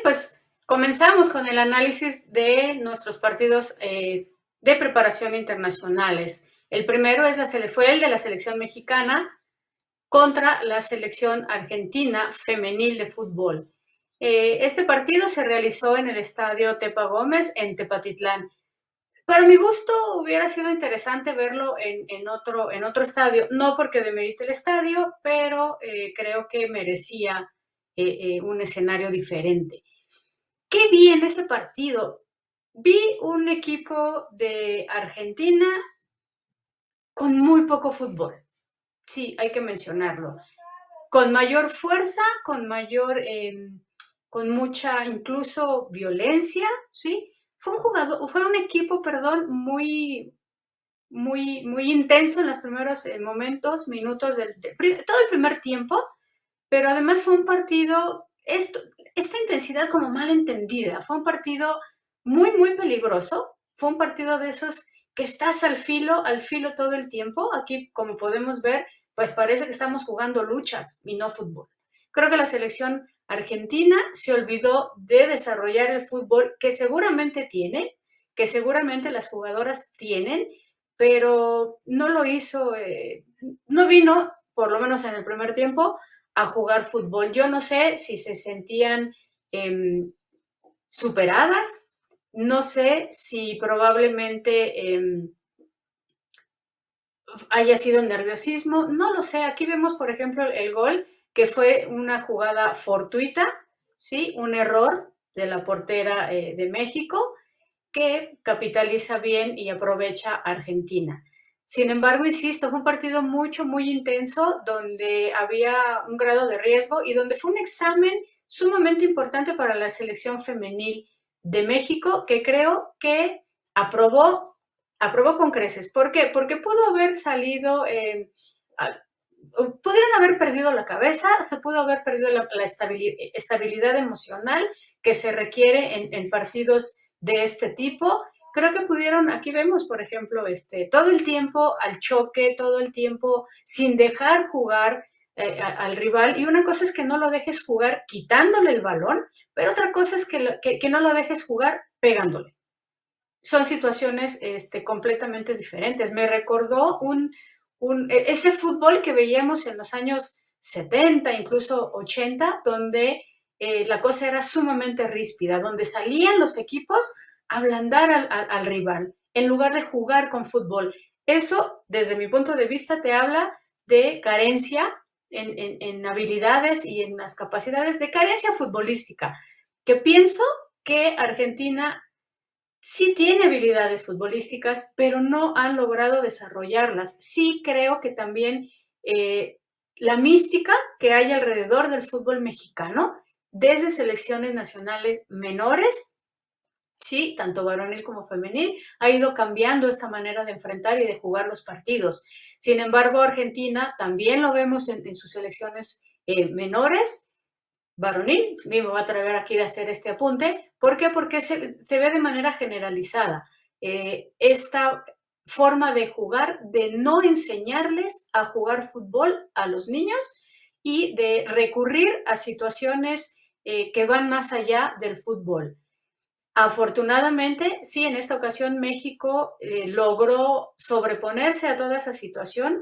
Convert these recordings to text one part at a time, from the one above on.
pues comenzamos con el análisis de nuestros partidos de preparación internacionales. El primero fue el de la selección mexicana contra la selección argentina femenil de fútbol. Este partido se realizó en el estadio Tepa Gómez en Tepatitlán. Para mi gusto hubiera sido interesante verlo en otro estadio, no porque demerite el estadio, pero creo que merecía un escenario diferente. ¿Qué vi en ese partido? Vi un equipo de Argentina con muy poco fútbol. Sí, hay que mencionarlo. Con mayor fuerza, con mucha incluso violencia, ¿sí? Fue un equipo, perdón, muy intenso en los primeros minutos todo el primer tiempo, pero además fue un partido, esta intensidad como mal entendida, fue un partido muy peligroso, fue un partido de esos que estás al filo todo el tiempo. Aquí, como podemos ver, pues parece que estamos jugando luchas y no fútbol. Creo que la selección argentina se olvidó de desarrollar el fútbol que seguramente tiene, que seguramente las jugadoras tienen, pero no lo hizo, no vino, por lo menos en el primer tiempo, a jugar fútbol. Yo no sé si se sentían superadas, no sé si probablemente haya sido nerviosismo, no lo sé. Aquí vemos, por ejemplo, el gol, que fue una jugada fortuita, ¿sí? Un error de la portera de México, que capitaliza bien y aprovecha Argentina. Sin embargo, insisto, fue un partido muy intenso, donde había un grado de riesgo y donde fue un examen sumamente importante para la selección femenil de México, que creo que aprobó con creces. ¿Por qué? Porque pudo haber salido, pudieron haber perdido la cabeza, se pudo haber perdido la estabilidad emocional que se requiere en partidos de este tipo. Creo que pudieron, aquí vemos, por ejemplo, todo el tiempo al choque, todo el tiempo sin dejar jugar al rival. Y una cosa es que no lo dejes jugar quitándole el balón, pero otra cosa es que no lo dejes jugar pegándole. Son situaciones completamente diferentes. Me recordó ese fútbol que veíamos en los años 70, incluso 80, donde la cosa era sumamente ríspida, donde salían los equipos a ablandar al rival, en lugar de jugar con fútbol. Eso, desde mi punto de vista, te habla de carencia en habilidades y en las capacidades, de carencia futbolística, que pienso que Argentina sí tiene habilidades futbolísticas, pero no han logrado desarrollarlas. Sí creo que también la mística que hay alrededor del fútbol mexicano, desde selecciones nacionales menores, sí, tanto varonil como femenil, ha ido cambiando esta manera de enfrentar y de jugar los partidos. Sin embargo, Argentina también lo vemos en sus selecciones menores, varonil, me voy a atrever aquí a hacer este apunte. ¿Por qué? Porque se ve de manera generalizada esta forma de jugar, de no enseñarles a jugar fútbol a los niños y de recurrir a situaciones que van más allá del fútbol. Afortunadamente, sí, en esta ocasión México logró sobreponerse a toda esa situación.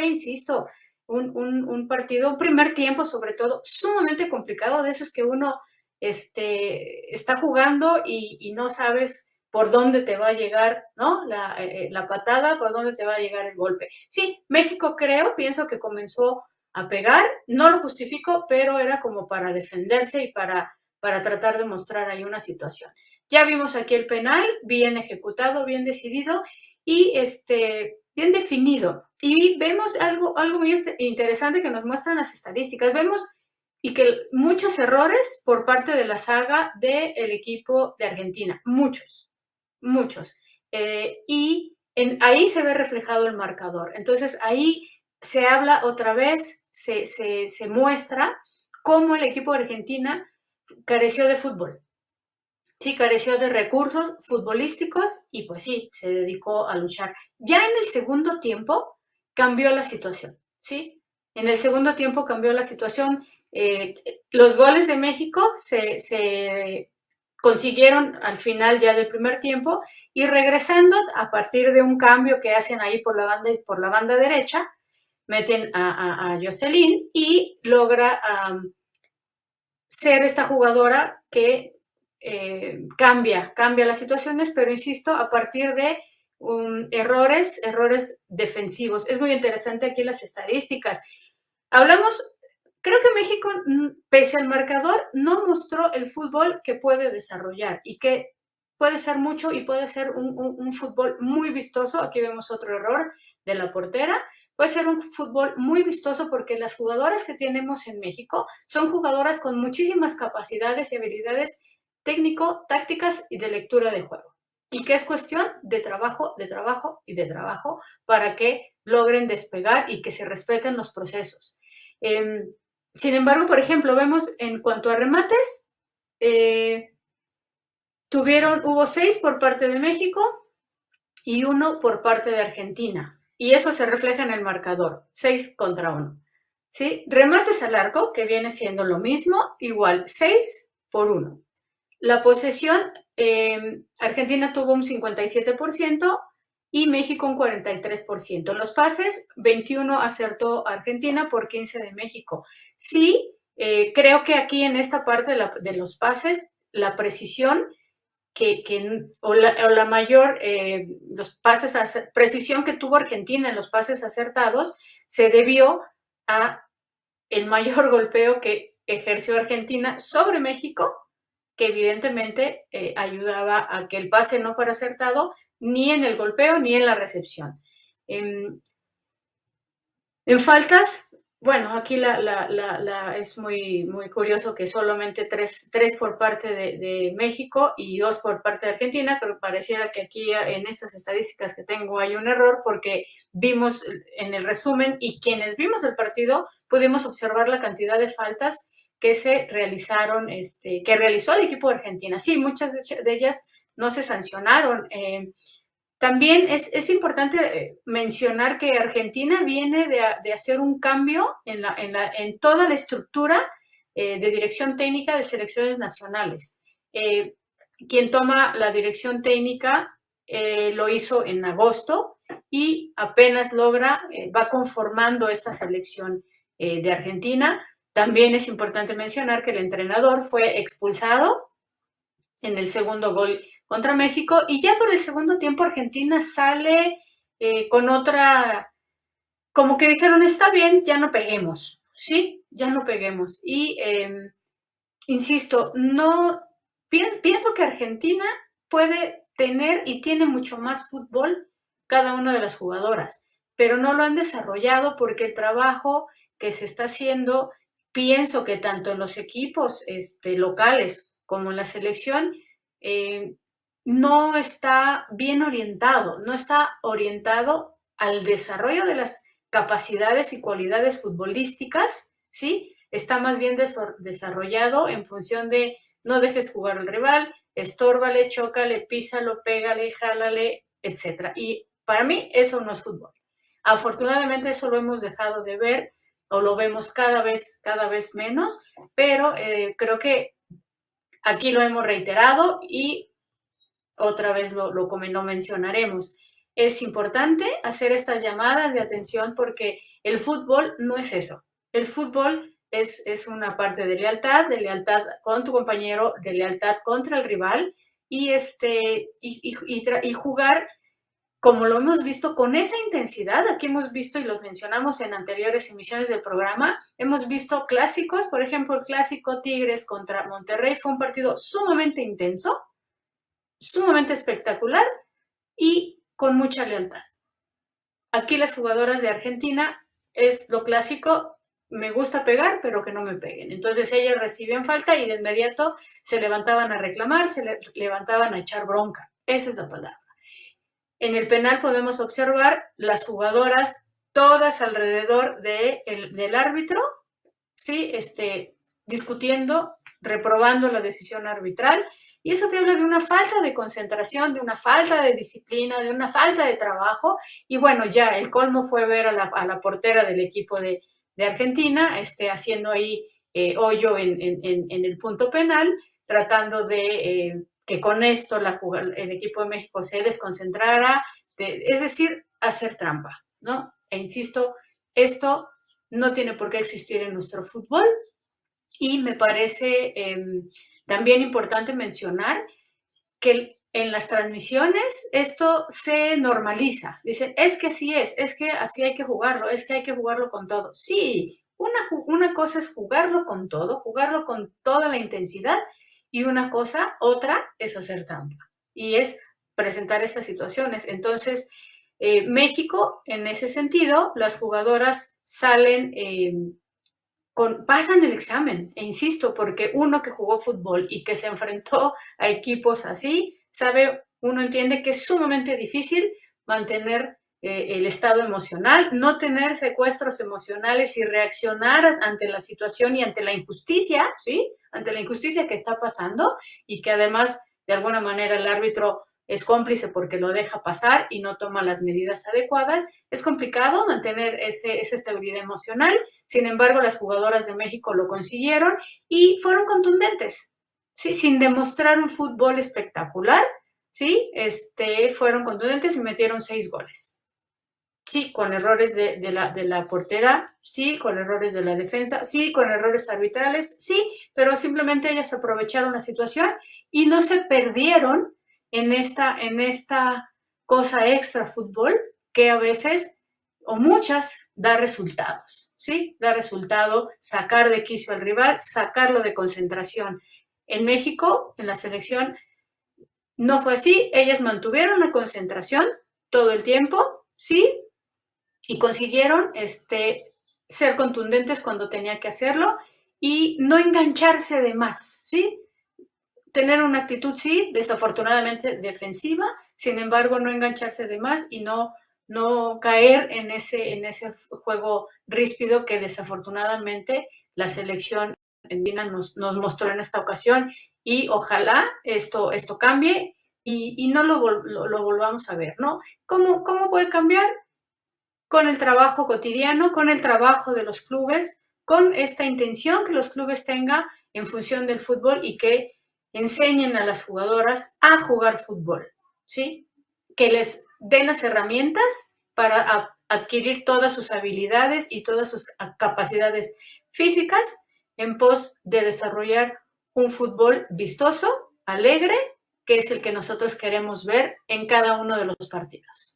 Insisto, un partido, un primer tiempo sobre todo, sumamente complicado, de esos que uno está jugando y no sabes por dónde te va a llegar, ¿no? La patada, por dónde te va a llegar el golpe. Sí, México pienso que comenzó a pegar, no lo justifico, pero era como para defenderse y para tratar de mostrar ahí una situación. Ya vimos aquí el penal, bien ejecutado, bien decidido y bien definido. Y vemos algo muy interesante que nos muestran las estadísticas. Vemos y que muchos errores por parte de la saga del equipo de Argentina, muchos. Y ahí se ve reflejado el marcador. Entonces ahí se habla otra vez, se muestra cómo el equipo de Argentina careció de fútbol. Sí, careció de recursos futbolísticos y pues sí, se dedicó a luchar. Ya en el segundo tiempo cambió la situación, ¿sí? En el segundo tiempo cambió la situación. Los goles de México se consiguieron al final ya del primer tiempo y regresando a partir de un cambio que hacen ahí por la banda derecha, meten a Jocelyn y logra ser esta jugadora que cambia las situaciones, pero insisto, a partir de errores defensivos. Es muy interesante aquí las estadísticas. Hablamos, creo que México, pese al marcador, no mostró el fútbol que puede desarrollar y que puede ser mucho y puede ser un fútbol muy vistoso. Aquí vemos otro error de la portera. Puede ser un fútbol muy vistoso porque las jugadoras que tenemos en México son jugadoras con muchísimas capacidades y habilidades técnico, tácticas y de lectura de juego. Y que es cuestión de trabajo, de trabajo y de trabajo para que logren despegar y que se respeten los procesos. Sin embargo, por ejemplo, vemos en cuanto a remates, hubo 6 por parte de México y 1 por parte de Argentina. Y eso se refleja en el marcador, 6-1. ¿Sí? Remates al arco, que viene siendo lo mismo, igual 6-1. La posesión, Argentina tuvo un 57% y México un 43%. Los pases, 21 acertó Argentina por 15 de México. Sí, creo que aquí en esta parte de los pases, la precisión o la mayor precisión que tuvo Argentina en los pases acertados se debió a el mayor golpeo que ejerció Argentina sobre México, que evidentemente ayudaba a que el pase no fuera acertado ni en el golpeo ni en la recepción. En faltas, bueno, aquí es muy curioso que solamente tres por parte de México y 2 por parte de Argentina, pero pareciera que aquí en estas estadísticas que tengo hay un error porque vimos en el resumen y quienes vimos el partido pudimos observar la cantidad de faltas que se realizaron, que realizó el equipo de Argentina. Sí, muchas de ellas no se sancionaron. También es importante mencionar que Argentina viene de hacer un cambio en toda la estructura de dirección técnica de selecciones nacionales. Quien toma la dirección técnica lo hizo en agosto y apenas va conformando esta selección de Argentina. También es importante mencionar que el entrenador fue expulsado en el segundo gol contra México y ya por el segundo tiempo Argentina sale con otra, como que dijeron, está bien, ya no peguemos, ¿sí? Ya no peguemos. Y insisto, pienso que Argentina puede tener y tiene mucho más fútbol cada una de las jugadoras, pero no lo han desarrollado porque el trabajo que se está haciendo, pienso que tanto en los equipos locales como en la selección, no está bien orientado, no está orientado al desarrollo de las capacidades y cualidades futbolísticas, ¿sí? Está más bien desarrollado en función de no dejes jugar al rival, estórbale, chócale, písalo, pégale, jálale, etc. Y para mí eso no es fútbol. Afortunadamente eso lo hemos dejado de ver o lo vemos cada vez menos, pero creo que aquí lo hemos reiterado y otra vez lo mencionaremos. Es importante hacer estas llamadas de atención porque el fútbol no es eso. El fútbol es una parte de lealtad con tu compañero, de lealtad contra el rival y jugar como lo hemos visto con esa intensidad. Aquí hemos visto, y los mencionamos en anteriores emisiones del programa, hemos visto clásicos, por ejemplo, el clásico Tigres contra Monterrey fue un partido sumamente intenso, sumamente espectacular y con mucha lealtad. Aquí las jugadoras de Argentina es lo clásico, me gusta pegar, pero que no me peguen. Entonces ellas recibían falta y de inmediato se levantaban a reclamar, se levantaban a echar bronca. Esa es la palabra. En el penal podemos observar las jugadoras todas alrededor del árbitro, ¿sí? Discutiendo, reprobando la decisión arbitral, y eso te habla de una falta de concentración, de una falta de disciplina, de una falta de trabajo, y bueno, ya el colmo fue ver a la portera del equipo de Argentina haciendo ahí hoyo en el punto penal, tratando de que con esto el equipo de México se desconcentrara, es decir, hacer trampa, ¿no? E insisto, esto no tiene por qué existir en nuestro fútbol y me parece también importante mencionar que en las transmisiones esto se normaliza. Dicen, es que así es que así hay que jugarlo, es que hay que jugarlo con todo. Sí, una cosa es jugarlo con todo, jugarlo con toda la intensidad, y otra es hacer trampa. Y es presentar estas situaciones. Entonces, México, en ese sentido, las jugadoras salen pasan el examen, e insisto, porque uno que jugó fútbol y que se enfrentó a equipos así, uno entiende que es sumamente difícil mantener el estado emocional, no tener secuestros emocionales y reaccionar ante la situación y ante la injusticia, ¿sí? Ante la injusticia que está pasando, y que además, de alguna manera, el árbitro es cómplice porque lo deja pasar y no toma las medidas adecuadas. Es complicado mantener esa estabilidad emocional. Sin embargo, las jugadoras de México lo consiguieron y fueron contundentes, ¿sí? Sin demostrar un fútbol espectacular, ¿sí? Fueron contundentes y metieron 6 goles. Sí, con errores de la portera, sí, con errores de la defensa, sí, con errores arbitrales, sí, pero simplemente ellas aprovecharon la situación y no se perdieron en esta cosa extra fútbol que a veces, o muchas, da resultados, ¿sí? Da resultado sacar de quicio al rival, sacarlo de concentración. En México, en la selección, no fue así. Ellas mantuvieron la concentración todo el tiempo, sí, y consiguieron ser contundentes cuando tenía que hacerlo y no engancharse de más, ¿sí? Tener una actitud, sí, desafortunadamente defensiva, sin embargo, no engancharse de más y no caer en ese juego ríspido que desafortunadamente la selección argentina nos mostró en esta ocasión, y ojalá esto cambie y no lo volvamos a ver, ¿no? ¿Cómo puede cambiar? Con el trabajo cotidiano, con el trabajo de los clubes, con esta intención que los clubes tengan en función del fútbol y que enseñen a las jugadoras a jugar fútbol, ¿sí? Que les den las herramientas para adquirir todas sus habilidades y todas sus capacidades físicas en pos de desarrollar un fútbol vistoso, alegre, que es el que nosotros queremos ver en cada uno de los partidos.